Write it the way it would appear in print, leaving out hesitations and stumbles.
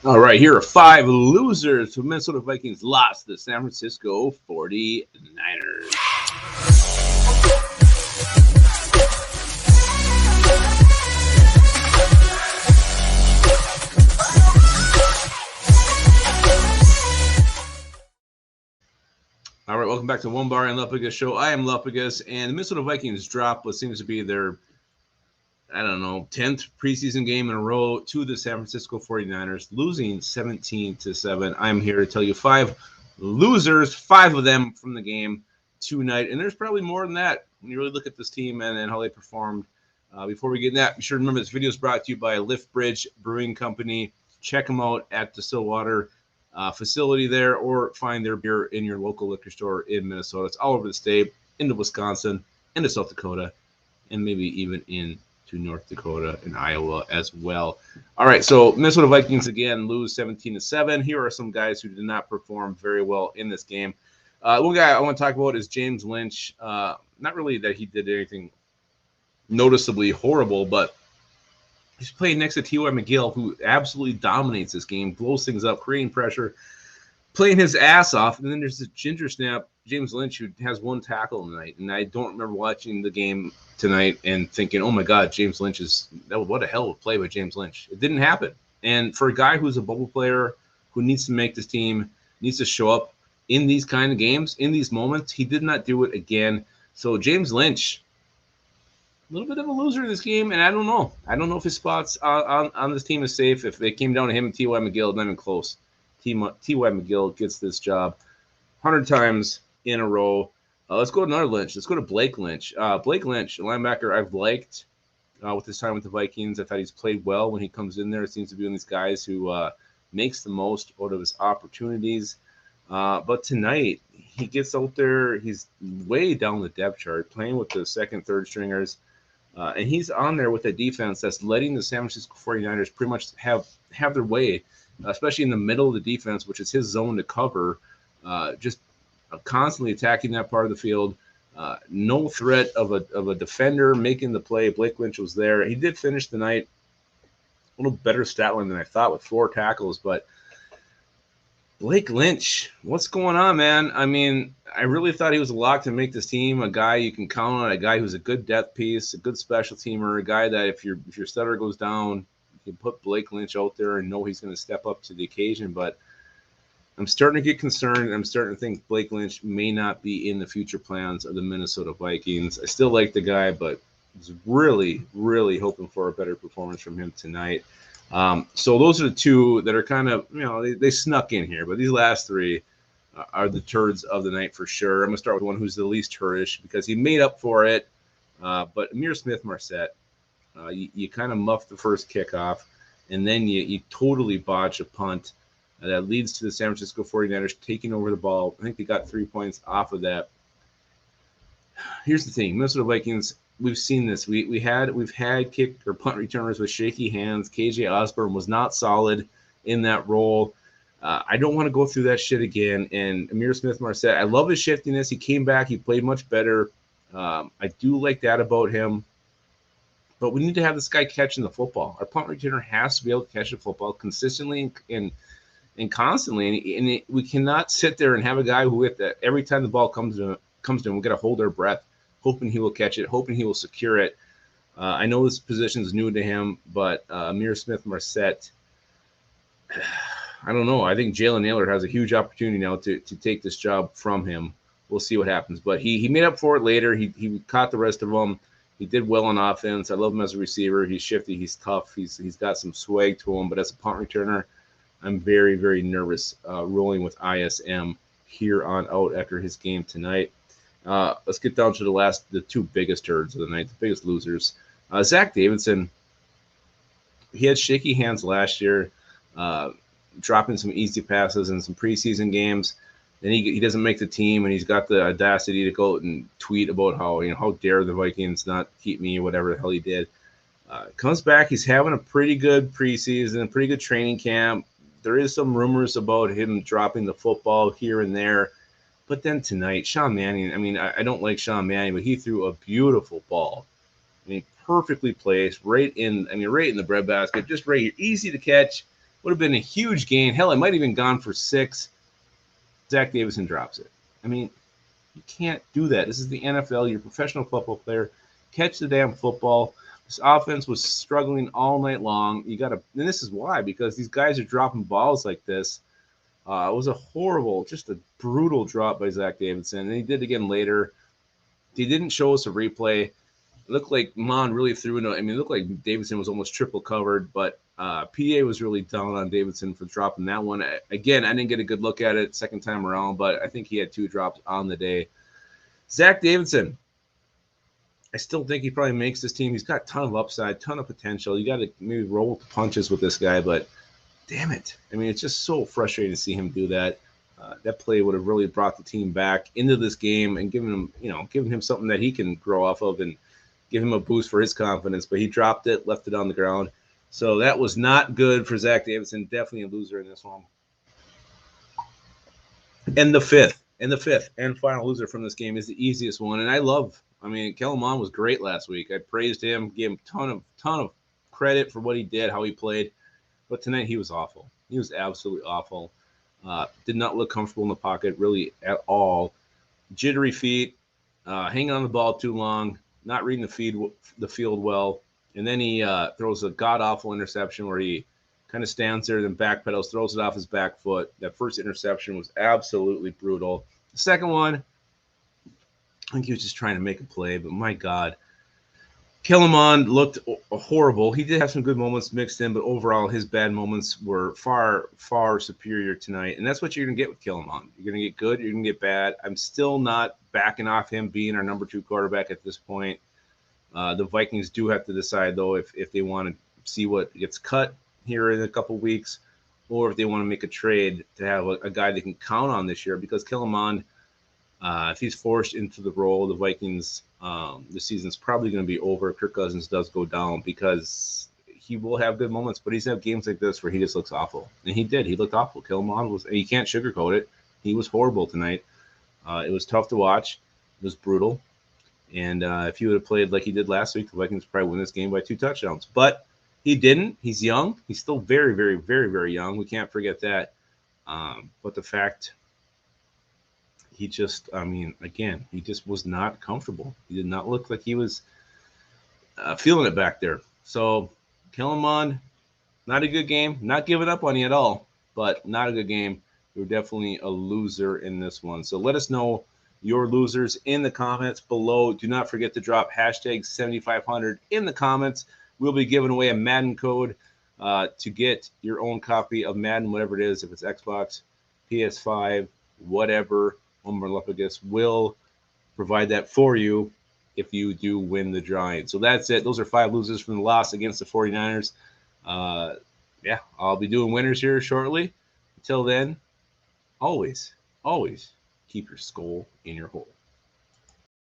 All right, here are five losers. The Minnesota Vikings lost to the San Francisco 49ers. All right, welcome back to Onebar and Lupagus show. I am Lupagus, and the Minnesota Vikings dropped what seems to be their, 10th preseason game in a row to the San Francisco 49ers, losing 17-7. I'm here to tell you five losers, five of them from the game tonight, and there's probably more than that when you really look at this team and how they performed. Before we get in that, be sure to remember this video is brought to you by Lift Bridge Brewing Company. Check them out at the Stillwater facility there, or find their beer in your local liquor store in Minnesota. It's all over the state, into Wisconsin, into South Dakota, and maybe even into North Dakota and Iowa as well. All right, so Minnesota Vikings again lose 17-7. Here are some guys who did not perform very well in this game. One guy I want to talk about is James Lynch. Not really that he did anything noticeably horrible, but he's playing next to T.Y. McGill, who absolutely dominates this game, blows things up, creating pressure, playing his ass off. And then there's this ginger snap, James Lynch, who has one tackle tonight. And I don't remember watching the game tonight and thinking, oh my God, James Lynch what a hell of a play by James Lynch. It didn't happen. And for a guy who's a bubble player, who needs to make this team, needs to show up in these kind of games, in these moments, he did not do it again. So James Lynch, a little bit of a loser in this game, and I don't know. I don't know if his spots on this team is safe. If they came down to him and T.Y. McGill, not even close. T.Y. McGill gets this job 100 times in a row. Let's go to another Lynch. Let's go to Blake Lynch. Blake Lynch, a linebacker I've liked with his time with the Vikings. I thought he's played well when he comes in there. It seems to be one of these guys who makes the most out of his opportunities. But tonight, he gets out there. He's way down the depth chart, playing with the second, third stringers. And he's on there with a defense that's letting the San Francisco 49ers pretty much have their way, especially in the middle of the defense, which is his zone to cover, just constantly attacking that part of the field. No threat of a defender making the play. Blake Lynch was there. He did finish the night a little better stat line than I thought with 4 tackles, but Blake Lynch, what's going on, man? I mean, I really thought he was a lock to make this team, a guy you can count on, a guy who's a good depth piece, a good special teamer, a guy that if your stutter goes down, you can put Blake Lynch out there and know he's going to step up to the occasion. But I'm starting to get concerned, and I'm starting to think Blake Lynch may not be in the future plans of the Minnesota Vikings. I still like the guy, but I was really, really hoping for a better performance from him tonight. So those are the two that are kind of, they snuck in here, but these last three are the turds of the night for sure. I'm going to start with one who's the least turdish because he made up for it. But Amari Smith, you kind of muffed the first kickoff, and then you totally botch a punt that leads to the San Francisco 49ers taking over the ball. I think they got 3 points off of that. Here's the thing, Minnesota Vikings, we've seen this. We've had kick or punt returners with shaky hands. KJ Osborne was not solid in that role. I don't want to go through that shit again. And Amir Smith-Marset, I love his shiftiness. He came back. He played much better. I do like that about him. But we need to have this guy catching the football. Our punt returner has to be able to catch the football consistently and constantly. And we cannot sit there and have a guy who, every time the ball comes to him, we got to hold our breath, hoping he will catch it, hoping he will secure it. I know this position is new to him, but Amir Smith-Marset, I don't know. I think Jalen Naylor has a huge opportunity now to take this job from him. We'll see what happens. But he made up for it later. He caught the rest of them. He did well on offense. I love him as a receiver. He's shifty. He's tough. He's got some swag to him. But as a punt returner, I'm very, very nervous rolling with ISM here on out after his game tonight. Let's get down to the two biggest turds of the night, the biggest losers. Zach Davidson, he had shaky hands last year, dropping some easy passes in some preseason games. Then he doesn't make the team, and he's got the audacity to go out and tweet about how dare the Vikings not keep me, whatever the hell he did. Comes back, he's having a pretty good preseason, a pretty good training camp. There is some rumors about him dropping the football here and there. But then tonight, Sean Mannion, I don't like Sean Mannion, but he threw a beautiful ball. Perfectly placed, right in the breadbasket, just right here, easy to catch. Would have been a huge gain. Hell, it might have even gone for 6. Zach Davidson drops it. I mean, you can't do that. This is the NFL. You're a professional football player. Catch the damn football. This offense was struggling all night long. You got to, and this is why, because these guys are dropping balls like this. It was a horrible, just a brutal drop by Zach Davidson. And he did it again later. They didn't show us a replay. It looked like Mon really threw it. I mean, it looked like Davidson was almost triple covered, but PA was really down on Davidson for dropping that one. Again, I didn't get a good look at it second time around, but I think he had 2 drops on the day. Zach Davidson, I still think he probably makes this team. He's got a ton of upside, ton of potential. You got to maybe roll with the punches with this guy, but damn it. I mean, it's just so frustrating to see him do that. That play would have really brought the team back into this game and given him something that he can grow off of and give him a boost for his confidence. But he dropped it, left it on the ground. So that was not good for Zach Davidson. Definitely a loser in this one. And the fifth and final loser from this game is the easiest one. And Kellen Mond was great last week. I praised him, gave him ton of credit for what he did, how he played. But tonight he was awful. He was absolutely awful. Did not look comfortable in the pocket really at all. Jittery feet, hanging on the ball too long, not reading the field well. And then he throws a god-awful interception where he kind of stands there, then backpedals, throws it off his back foot. That first interception was absolutely brutal. The second one, I think he was just trying to make a play, but my God. Kellen Mond looked horrible. He did have some good moments mixed in, but overall his bad moments were far, far superior tonight. And that's what you're going to get with Kellen Mond. You're going to get good, you're going to get bad. I'm still not backing off him being our number 2 quarterback at this point. The Vikings do have to decide, though, if they want to see what gets cut here in a couple weeks or if they want to make a trade to have a guy they can count on this year. Because Kellen Mond, if he's forced into the role, the Vikings, the season's probably going to be over. Kirk Cousins does go down because he will have good moments, but he's have games like this where he just looks awful. And he did. He looked awful. Kellen Mond you can't sugarcoat it. He was horrible tonight. It was tough to watch. It was brutal. And if he would have played like he did last week, the Vikings probably win this game by 2 touchdowns. But he didn't. He's young. He's still very, very, very, very young. We can't forget that. But the fact he just was not comfortable. He did not look like he was feeling it back there. So, Kellen Mond, not a good game. Not giving up on you at all, but not a good game. You're definitely a loser in this one. So let us know your losers in the comments below. Do not forget to drop hashtag 7500 in the comments. We'll be giving away a Madden code to get your own copy of Madden, whatever it is, if it's Xbox, PS5, whatever. Onebar Lupagus will provide that for you if you do win the drawing. So that's it. Those are 5 losers from the loss against the 49ers. I'll be doing winners here shortly. Until then, always keep your skull in your hole.